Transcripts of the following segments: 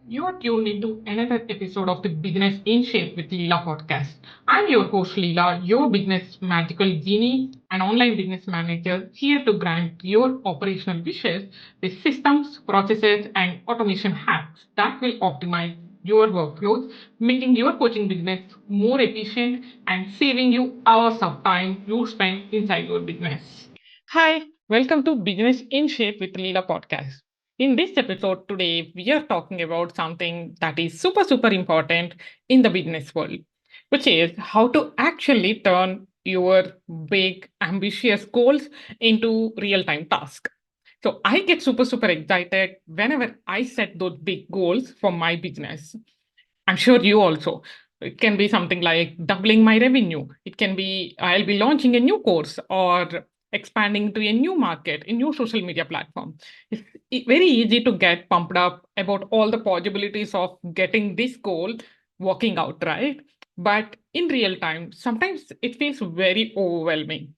You're tuned into another episode of the Business In Shape with Leela podcast. I'm your host Leela, your business magical genie and online business manager here to grant your operational wishes with systems, processes, and automation hacks that will optimize your workflows, making your coaching business more efficient and saving you hours of time you spend inside your business. Hi, welcome to Business in Shape with Leela podcast. In this episode today, we are talking about something that is super important in the business world, which is how to actually turn your big, ambitious goals into real time tasks. So I get super excited whenever I set those big goals for my business. I'm sure you also. It can be something like doubling my revenue. It can be I'll be launching a new course or expanding to a new market, a new social media platform. It's very easy to get pumped up about all the possibilities of getting this goal working out, right? But in real time, sometimes it feels very overwhelming.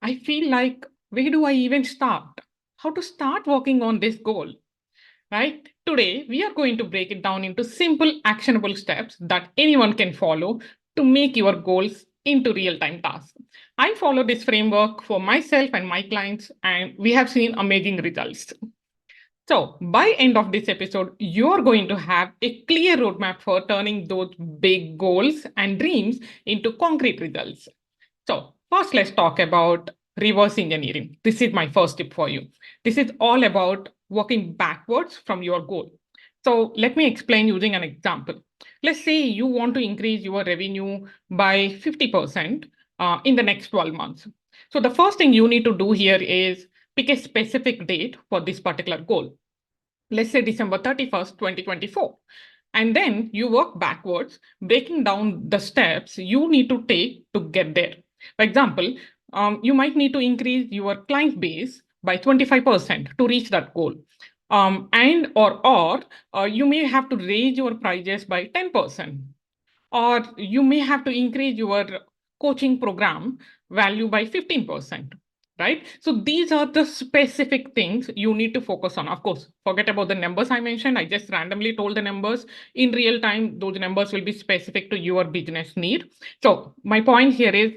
I feel like, where do I even start? How to start working on this goal? Right? Today, we are going to break it down into simple, actionable steps that anyone can follow to make your goals into real time tasks. I follow this framework for myself and my clients, and we have seen amazing results. So, by end of this episode, you're going to have a clear roadmap for turning those big goals and dreams into concrete results. So, first, let's talk about reverse engineering. This is my first tip for you. This is all about working backwards from your goal. So, let me explain using an example. Let's say you want to increase your revenue by 50% in the next 12 months. So, the first thing you need to do here is pick a specific date for this particular goal. Let's say December 31st, 2024. And then you work backwards, breaking down the steps you need to take to get there. For example, you might need to increase your client base by 25% to reach that goal. And or you may have to raise your prices by 10%, or you may have to increase your coaching program value by 15%, right? So these are the specific things you need to focus on. Of course, forget about the numbers I mentioned. I just randomly told the numbers. In real time, those numbers will be specific to your business need. So my point here is,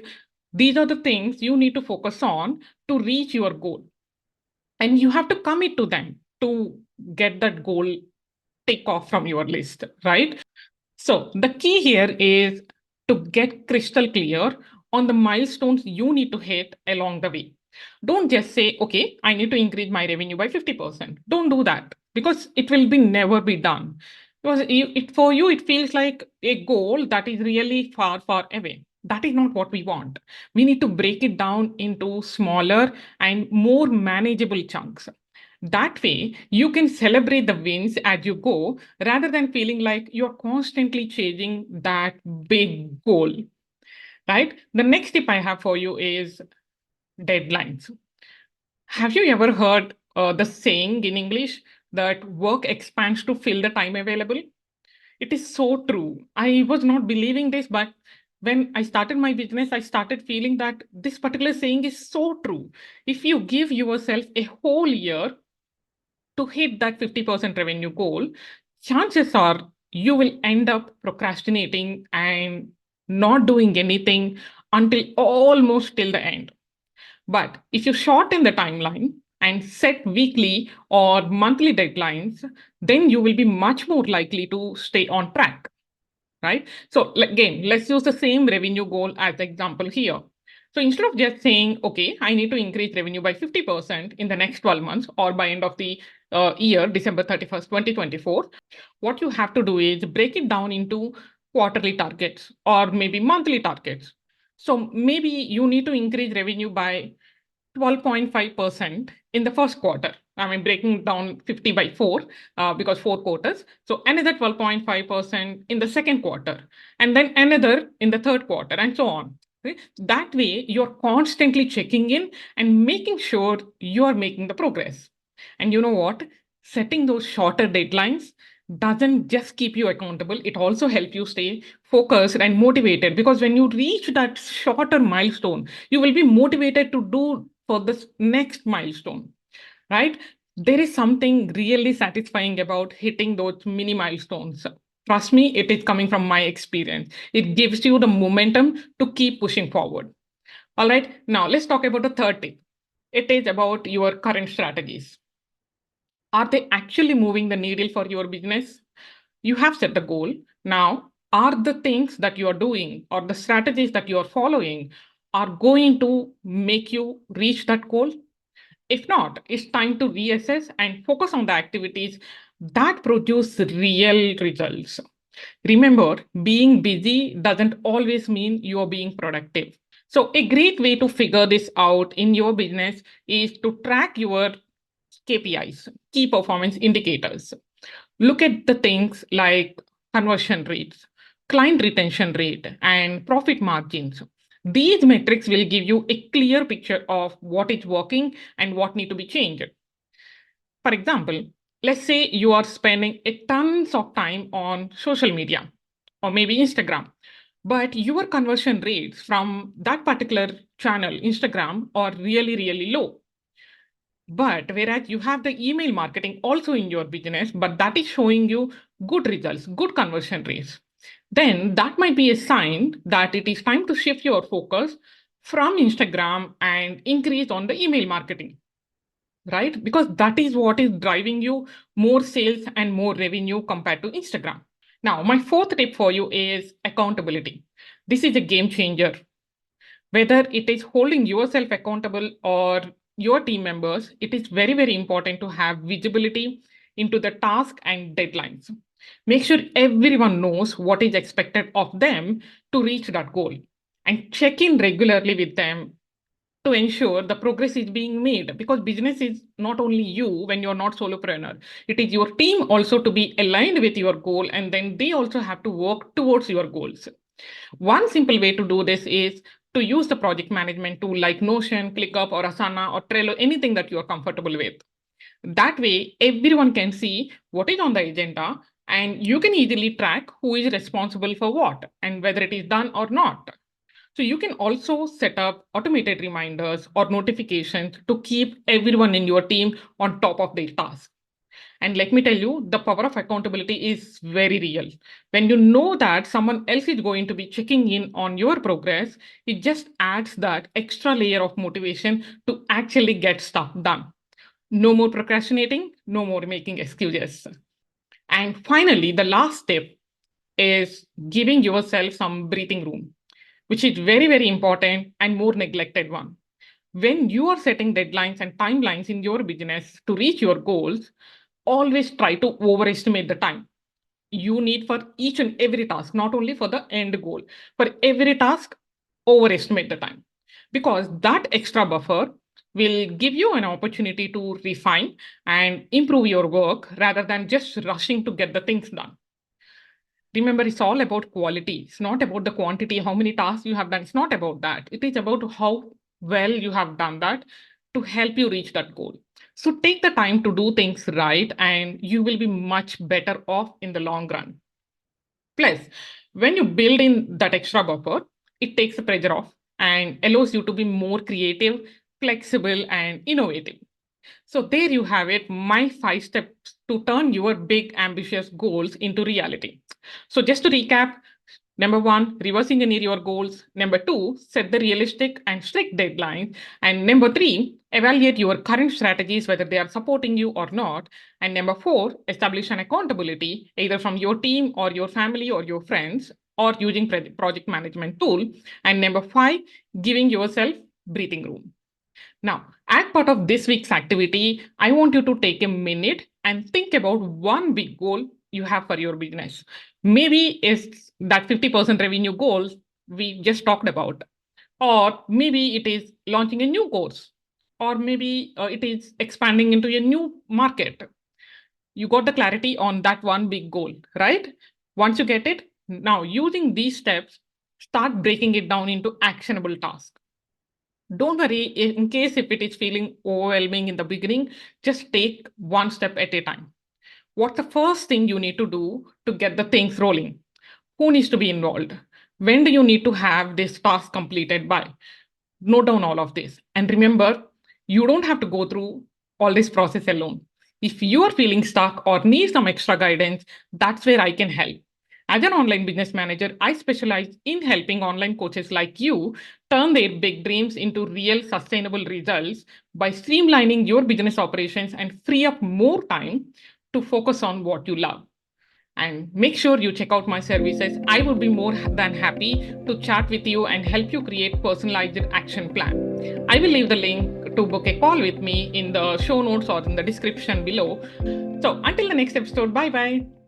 these are the things you need to focus on to reach your goal, and you have to commit to them to get that goal take off from your list, right? So the key here is to get crystal clear on the milestones you need to hit along the way. Don't just say, okay, I need to increase my revenue by 50%. Don't do that, because it will be never be done. Because for you, it feels like a goal that is really far away. That is not what we want. We need to break it down into smaller and more manageable chunks. That way, you can celebrate the wins as you go rather than feeling like you're constantly chasing that big goal, right? The next tip I have for you is deadlines. Have you ever heard the saying in English that work expands to fill the time available? It is so true. I was not believing this, but when I started my business, I started feeling that this particular saying is so true. If you give yourself a whole year to hit that 50% revenue goal, chances are you will end up procrastinating and not doing anything until almost till the end. But if you shorten the timeline and set weekly or monthly deadlines, then you will be much more likely to stay on track, right? So again, let's use the same revenue goal as the example here. So instead of just saying, okay, I need to increase revenue by 50% in the next 12 months or by end of the year, December 31st, 2024, what you have to do is break it down into quarterly targets or maybe monthly targets. So maybe you need to increase revenue by 12.5% in the first quarter. I mean, breaking down 50 by 4 because 4 quarters. So another 12.5% in the second quarter, and then another in the third quarter, and so on. Okay? That way, you're constantly checking in and making sure you're making the progress. And you know what? Setting those shorter deadlines doesn't just keep you accountable, it also helps you stay focused and motivated, because when you reach that shorter milestone, you will be motivated to do for this next milestone, right? There is something really satisfying about hitting those mini milestones. Trust me, it is coming from my experience. It gives you the momentum to keep pushing forward. All right, now let's talk about the third tip. It is about your current strategies. Are they actually moving the needle for your business? You have set the goal. Now, are the things that you are doing or the strategies that you are following are going to make you reach that goal? If not, it's time to reassess and focus on the activities that produce real results. Remember, being busy doesn't always mean you're being productive. So, a great way to figure this out in your business is to track your KPIs, key performance indicators. Look at the things like conversion rates, client retention rate, and profit margins. These metrics will give you a clear picture of what is working and what need to be changed. For example, let's say you are spending a tons of time on social media or maybe Instagram, but your conversion rates from that particular channel, Instagram, are really, really low. But whereas you have the email marketing also in your business, but that is showing you good results, good conversion rates, then that might be a sign that it is time to shift your focus from Instagram and increase on the email marketing, right? Because that is what is driving you more sales and more revenue compared to Instagram. Now, my fourth tip for you is accountability. This is a game changer. Whether it is holding yourself accountable or your team members, it is very, very important to have visibility into the task and deadlines. Make sure everyone knows what is expected of them to reach that goal and check in regularly with them to ensure the progress is being made, because business is not only you when you're not solopreneur, it is your team also to be aligned with your goal, and then they also have to work towards your goals. One simple way to do this is to use the project management tool like Notion, ClickUp, or Asana, or Trello, anything that you are comfortable with. That way, everyone can see what is on the agenda, and you can easily track who is responsible for what and whether it is done or not. So you can also set up automated reminders or notifications to keep everyone in your team on top of their task. And let me tell you, the power of accountability is very real. When you know that someone else is going to be checking in on your progress, it just adds that extra layer of motivation to actually get stuff done. No more procrastinating, no more making excuses. And finally, the last step is giving yourself some breathing room, which is very, very important and more neglected one. When you are setting deadlines and timelines in your business to reach your goals, always try to overestimate the time you need for each and every task, not only for the end goal. For every task, overestimate the time, because that extra buffer will give you an opportunity to refine and improve your work rather than just rushing to get the things done. Remember, it's all about quality. It's not about the quantity, how many tasks you have done. It's not about that. It is about how well you have done that to help you reach that goal. So take the time to do things right, and you will be much better off in the long run. Plus, when you build in that extra buffer, it takes the pressure off and allows you to be more creative, flexible, and innovative. So there you have it, my 5 steps to turn your big ambitious goals into reality. So just to recap, number one, reverse engineer your goals. Number two, set the realistic and strict deadlines. And number three, evaluate your current strategies, whether they are supporting you or not. And number four, establish an accountability, either from your team or your family or your friends, or using project management tool. And number five, giving yourself breathing room. Now, as part of this week's activity, I want you to take a minute and think about one big goal you have for your business. Maybe it's that 50% revenue goal we just talked about, or maybe it is launching a new course, or maybe it is expanding into a new market. You got the clarity on that one big goal, right? Once you get it, now using these steps, start breaking it down into actionable tasks. Don't worry, in case if it is feeling overwhelming in the beginning, just take one step at a time. What's the first thing you need to do to get the things rolling? Who needs to be involved? When do you need to have this task completed by? Note down all of this. And remember, you don't have to go through all this process alone. If you are feeling stuck or need some extra guidance, that's where I can help. As an online business manager, I specialize in helping online coaches like you turn their big dreams into real sustainable results by streamlining your business operations and free up more time to focus on what you love. And make sure you check out my services. I would be more than happy to chat with you and help you create personalized action plan. I will leave the link to book a call with me in the show notes or in the description below. So until the next episode, bye bye.